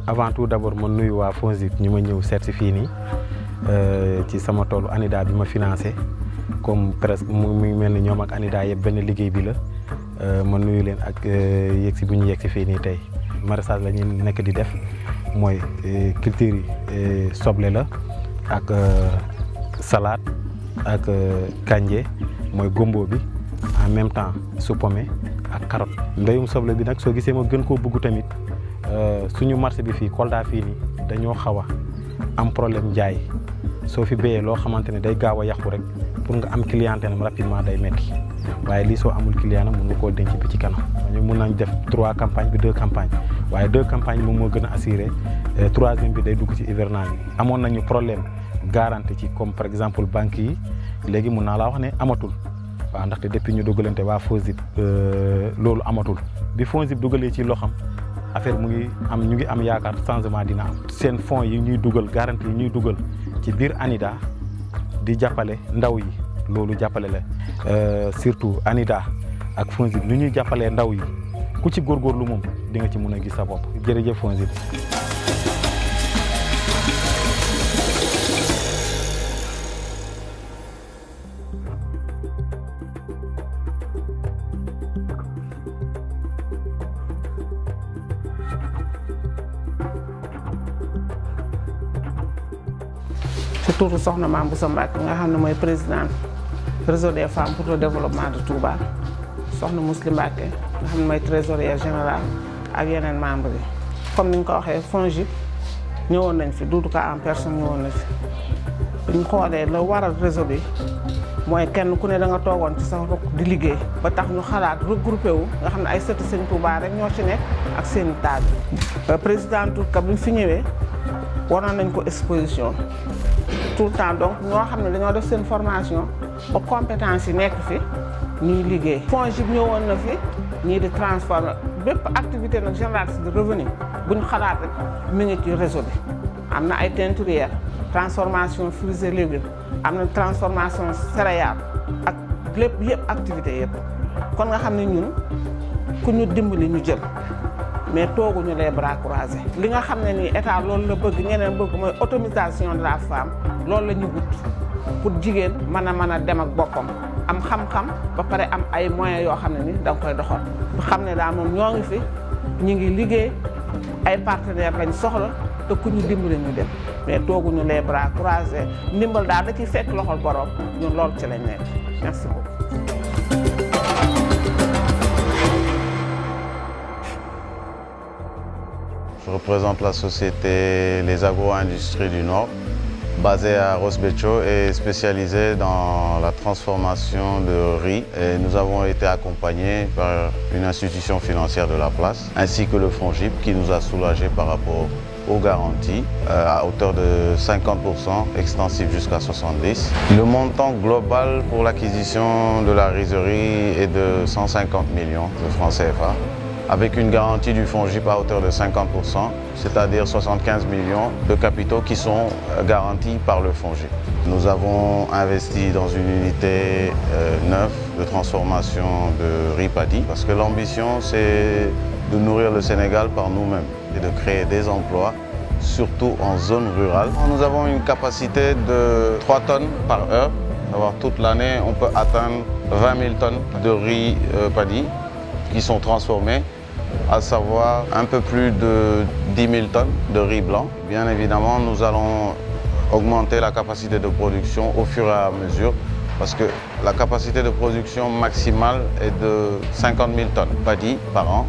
avant tout d'abord ma nuyu waa FONGIP ñu ma ñëw seet si fii nii ci sama toolu ANIDA bi ma financé comme presque mu mel ni ñoom ak ANIDA yëpp benn liggéey bi la ma nuyu leen ak yegsi bu ñu yegsi fii nii tey maraîchage la ñu nekk di def mooy culture yi soble la ak salade ak kanje mooy gombo bi en même temps supame ak carotte. mbéyum soble bi nag soo gisee ma gën koo bëgg tamit suñu marché bi fii Kolda fii nii dañoo xaw a am problème jaay soo fi béyee loo xamante ne day gaaw a yàqu rek pour nga am clientèle am rapidement day metti waaye lii soo amul client mën nga koo denc bi ci kanam ñu mën nañ def 3 campagnes bi 2 campagnes waaye 2 campagnes moom moo gën a assuré 3e bi day dugg ci hivernage bi. amoon nañu problème garantie ci comme par exemple banques yi léegi mun naa laa wax ne amatul waaw ndaxte depuis ñu dugalante waa FONGIP loolu amatul bi FONGIP dugalee ci loxam affaire ñu ngi am yaakaar changement dina am. seen fonds yi ñuy dugal garantie yi ñuy dugal ci biir ANIDA di jàppale ndaw yi loolu jàppale la surtout ANIDA ak FONGIP ni ñuy jàppalee ndaw yi ku ci góorgóorlu moom di nga ci mën a gis sa bopp jërëjëf FONGIP. ci turu soxna Mame Bousso Mbacké nga xam ne mooy présidente réseau des femmes pour le développement de Touba soxna Mously Mbacké nga xam ne mooy trésorière générale ak yeneen membres yi. comme ni ñu ko waxee FONGIP ñëwoon nañ fi Doudou Ka en personne ñëwoon na fi bu ñu xoolee la waral réseau bi mooy kenn ku ne da nga toogoon ci sa rokk di liggéey ba tax ñu xalaat regroupé wu nga xam ne ay sëti Sëñ Touba rek ñoo ci nekk ak seen i taal président Doudou Ka bi ñu fi ñëwee waroon nañ ko exposition. tout le temps donc ñoo xam ne dañoo def seen formation ba compétence yi nekk fi ñuy liggéey. FONGIP ñëwoon na fi ñii di transformer bépp activité nag génératrice de revenu bu ñu xalaat rek mi ngi ci réseau bi. am na ay teinturière transformation fruits et légumes am na transformation céréales ak lépp yëpp activité yëpp kon nga xam ne ñun ku ñu dimbali ñu jël. mais tooguñu les bras croisés li nga xam ne nii état loolu la bëgg ñeneen bëgg mooy autonomisation de la femme loolu la ñu wut pour jigéen mën a dem ak boppam am xam-xam ba pare am ay moyens yoo xam ne ni da nga koy doxal. xam ne daal moom ñoo ngi fi ñu ngi liggéey ay partenaires lañ soxla te ku ñu dimbali ñu dem mais tooguñu les bras croisés ndimbal daal da ciy fekk loxol borom ñun loolu ci lañ nekk merci beaucoup. Je représente la société Les Agro-Industries du Nord, basée à Ross Béthio et spécialisée dans la transformation de riz. Et nous avons été accompagnés par une institution financière de la place, ainsi que le FONGIP qui nous a soulagés par rapport aux garanties à hauteur de 50%, extensif jusqu'à 70%. Le montant global pour l'acquisition de la rizerie est de 150 millions de francs CFA. Avec une garantie du FONGIP à hauteur de 50%, c'est-à-dire 75 millions de capitaux qui sont garantis par le FONGIP. Nous avons investi dans une unité neuve de transformation de riz paddy parce que l'ambition c'est de nourrir le Sénégal par nous-mêmes et de créer des emplois, surtout en zone rurale. Nous avons une capacité de 3 tonnes par heure. Toute l'année, on peut atteindre 20 000 tonnes de riz paddy qui sont transformés, à savoir un peu plus de 10 000 tonnes de riz blanc. Bien évidemment, nous allons augmenter la capacité de production au fur et à mesure parce que la capacité de production maximale est de 50 000 tonnes paddy par an,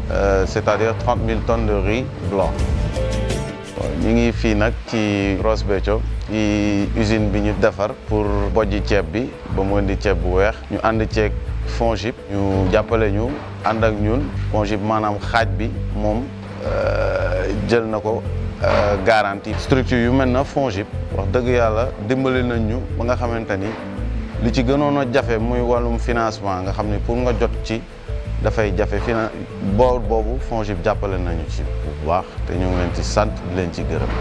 c'est-à-dire 30 000 tonnes de riz blanc. Nous sommes ici ci Ross Béthio ci usine bi ñu defar pour bojji ceeb bi ba mu indi ceeb bu weex ñu ànd ceeg FONGIP ñu jàppale ñu ànd ak ñun FONGIP maanaam xaaj bi moom jël na ko garantie. structure yu mel na FONGIP wax dëgg yàlla dimbali nañ ñu ba nga xamante ni li ci gënoon a jafe muy wàllum financement nga xam ni pour nga jot ci dafay jafe boor boobu FONGIP jàppale nañu ci bu baax te ñu ngi leen ci sant di leen ci gërëm.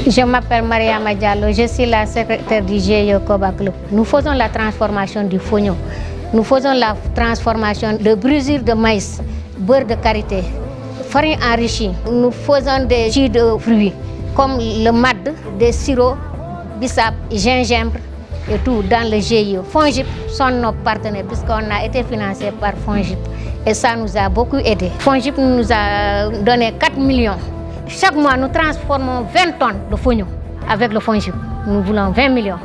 Je m'appelle Mariama Diallo, je suis la secrétaire du GIE Koba Club. Nous faisons la transformation du fognon. Nous faisons la transformation de brusure de maïs, beurre de karité, farine enrichie. Nous faisons des jus de fruits comme le mad, des sirops, bissap, gingembre et tout dans le GIE. FONGIP sont nos partenaires puisqu'on a été financé par FONGIP et ça nous a beaucoup aidé. FONGIP nous a donné 4 millions. Chaque mois, nous transformons 20 tonnes de fonio avec le FONGIP. Nous voulons 20 millions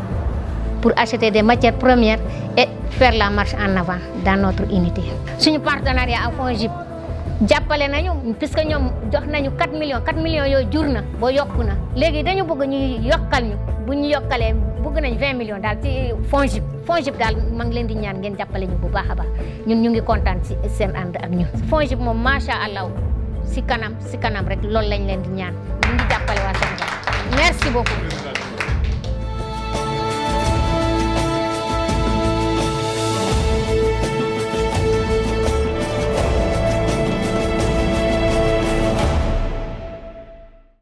pour acheter des matières premières et faire la marche en avant dans notre unité. Suñu partenariat ak FONGIP jàppale nañu puisque ñoom jox nañu 4 millions yooyu jur na ba yokku na léegi dañu bëgg ñu yokkal ñu bu ñu yokkalee bëgg nañ 20 millions daal ci FONGIP daal ma ngi leen di ñaan ngeen jàppale ñu bu baax a baax ñun ñu ngi kontaan ci seen ànd ak ñun. FONGIP moom macha allah si kanam rek loolu lañ leen di ñaan ñu ngi jàppale waa Sénégal merci beaucoup.